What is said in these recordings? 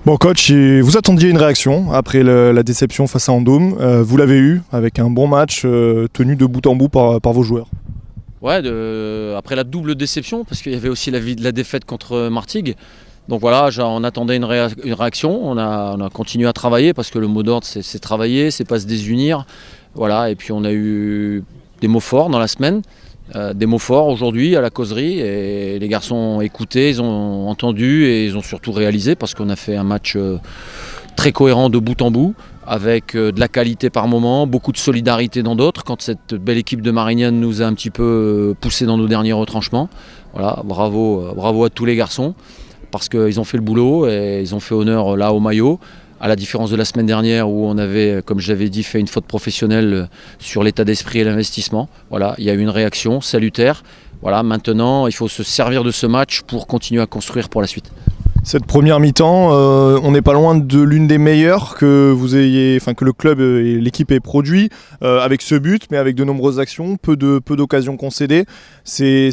Bon coach, vous attendiez une réaction après la déception face à Vendôme. Vous l'avez eu avec un bon match tenu de bout en bout par vos joueurs. Ouais, après la double déception, parce qu'il y avait aussi la défaite contre Martigues. Donc voilà, on attendait une réaction, on a continué à travailler parce que le mot d'ordre c'est travailler, c'est pas se désunir. Voilà, et puis on a eu des mots forts dans la semaine, des mots forts aujourd'hui à la causerie, et les garçons ont écouté, ils ont entendu et ils ont surtout réalisé parce qu'on a fait un match très cohérent de bout en bout, avec de la qualité par moment, beaucoup de solidarité dans d'autres, quand cette belle équipe de Marignane nous a un petit peu poussé dans nos derniers retranchements. Voilà, bravo à tous les garçons, parce qu'ils ont fait le boulot et ils ont fait honneur là au maillot, à la différence de la semaine dernière où on avait, comme j'avais dit, fait une faute professionnelle sur l'état d'esprit et l'investissement. Voilà, il y a eu une réaction salutaire. Voilà, maintenant, il faut se servir de ce match pour continuer à construire pour la suite. Cette première mi-temps, on n'est pas loin de l'une des meilleures que que le club et l'équipe aient produit, avec ce but, mais avec de nombreuses actions, peu d'occasions concédées. C'est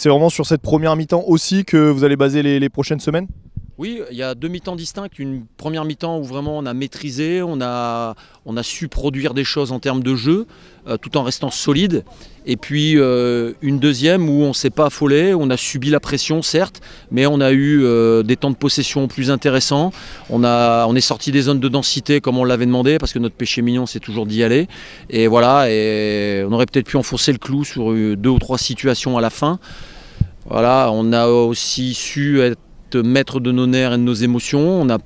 vraiment sur cette première mi-temps aussi que vous allez baser les prochaines semaines ? Oui, il y a deux mi-temps distincts. Une première mi-temps où vraiment on a maîtrisé, on a su produire des choses en termes de jeu, tout en restant solide. Et puis une deuxième où on ne s'est pas affolé, on a subi la pression certes, mais on a eu des temps de possession plus intéressants. On est sorti des zones de densité comme on l'avait demandé, parce que notre péché mignon c'est toujours d'y aller. Et voilà, et on aurait peut-être pu enfoncer le clou sur 2 ou 3 situations à la fin. Voilà, on a aussi su être maître de nos nerfs et de nos émotions, on n'est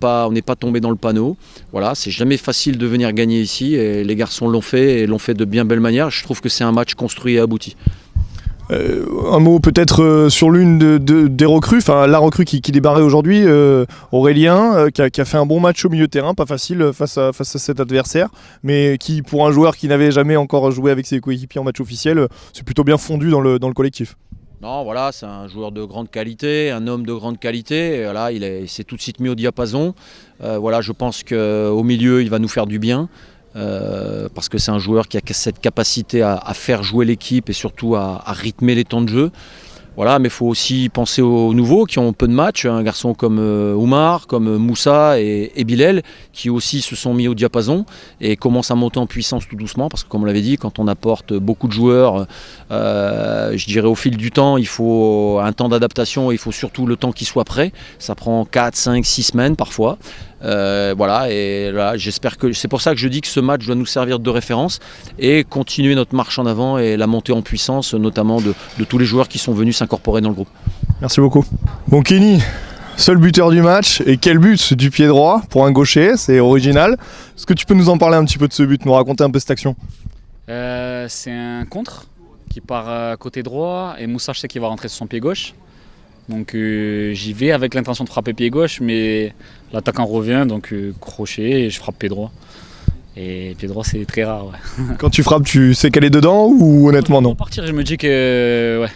pas tombé dans le panneau. Voilà, c'est jamais facile de venir gagner ici et les garçons l'ont fait et l'ont fait de bien belle manière. Je trouve que c'est un match construit et abouti. Un mot peut-être sur l'une des recrues, enfin la recrue qui débarrait aujourd'hui, Aurélien, qui a fait un bon match au milieu de terrain, pas facile face à cet adversaire, mais qui, pour un joueur qui n'avait jamais encore joué avec ses coéquipiers en match officiel, c'est plutôt bien fondu dans le collectif. Non, voilà, c'est un joueur de grande qualité, un homme de grande qualité. Et voilà, il s'est tout de suite mis au diapason. Voilà, je pense qu'au milieu, il va nous faire du bien. Parce que c'est un joueur qui a cette capacité à faire jouer l'équipe et surtout à rythmer les temps de jeu. Voilà, mais il faut aussi penser aux nouveaux qui ont peu de matchs, un garçon comme Oumar, comme Moussa et Bilal, qui aussi se sont mis au diapason et commencent à monter en puissance tout doucement, parce que comme on l'avait dit, quand on apporte beaucoup de joueurs, je dirais au fil du temps, il faut un temps d'adaptation et il faut surtout le temps qu'ils soient prêts. Ça prend 4, 5, 6 semaines parfois. Voilà, et là, j'espère que c'est pour ça que je dis que ce match doit nous servir de référence et continuer notre marche en avant et la montée en puissance, notamment de tous les joueurs qui sont venus s'incorporer dans le groupe. Merci beaucoup. Bon, Kenny, seul buteur du match, et quel but du pied droit pour un gaucher, c'est original. Est-ce que tu peux nous en parler un petit peu de ce but, nous raconter un peu cette action ? C'est un contre qui part côté droit et Moussa, je sais qu'il va rentrer sur son pied gauche. Donc j'y vais avec l'intention de frapper pied gauche, mais l'attaquant revient, donc crochet et je frappe pied droit. Et pied droit, c'est très rare. Ouais. Quand tu frappes, tu sais qu'elle est dedans ou honnêtement non ? Pour partir, je me dis que ouais,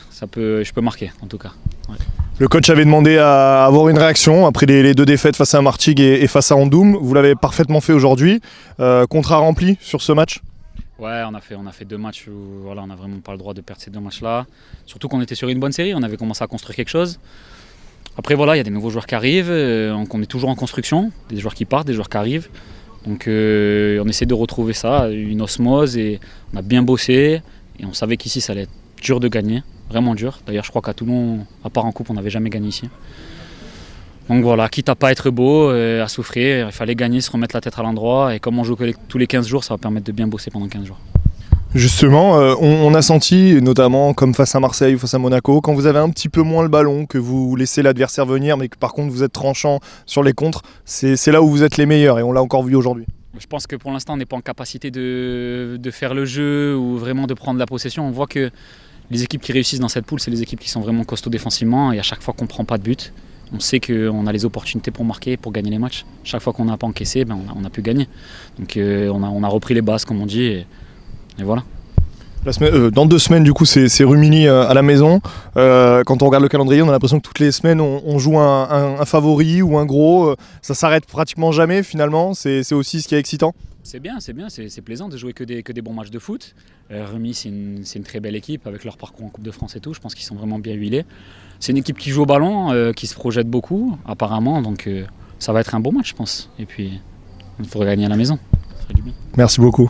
je peux marquer en tout cas. Ouais. Le coach avait demandé à avoir une réaction après les 2 défaites face à Martigues et face à Vendôme. Vous l'avez parfaitement fait aujourd'hui. Contrat rempli sur ce match ? Ouais, on a fait 2 matchs où voilà, on n'a vraiment pas le droit de perdre ces 2 matchs-là. Surtout qu'on était sur une bonne série, on avait commencé à construire quelque chose. Après voilà, il y a des nouveaux joueurs qui arrivent, on est toujours en construction, des joueurs qui partent, des joueurs qui arrivent. Donc on essaie de retrouver ça, une osmose, et on a bien bossé et on savait qu'ici ça allait être dur de gagner, vraiment dur. D'ailleurs je crois qu'à Toulon, à part en coupe, on n'avait jamais gagné ici. Donc voilà, quitte à pas être beau, à souffrir, il fallait gagner, se remettre la tête à l'endroit, et comme on joue tous les 15 jours, ça va permettre de bien bosser pendant 15 jours. Justement, on a senti, notamment comme face à Marseille ou face à Monaco, quand vous avez un petit peu moins le ballon, que vous laissez l'adversaire venir, mais que par contre vous êtes tranchant sur les contres, c'est là où vous êtes les meilleurs, et on l'a encore vu aujourd'hui. Je pense que pour l'instant on n'est pas en capacité de faire le jeu ou vraiment de prendre la possession. On voit que les équipes qui réussissent dans cette poule, c'est les équipes qui sont vraiment costauds défensivement, et à chaque fois qu'on ne prend pas de but, on sait qu'on a les opportunités pour marquer, pour gagner les matchs. Chaque fois qu'on n'a pas encaissé, on a pu gagner. Donc on a repris les bases, comme on dit, et voilà. Dans 2 semaines, du coup, c'est Rumilly à la maison. Quand on regarde le calendrier, on a l'impression que toutes les semaines, on joue un favori ou un gros. Ça s'arrête pratiquement jamais, finalement. C'est aussi ce qui est excitant. C'est bien, c'est plaisant de jouer que des bons matchs de foot. Rumilly, c'est une très belle équipe avec leur parcours en Coupe de France et tout. Je pense qu'ils sont vraiment bien huilés. C'est une équipe qui joue au ballon, qui se projette beaucoup, apparemment. Donc ça va être un bon match, je pense. Et puis, il faudrait gagner à la maison. Ça ferait du bien. Merci beaucoup.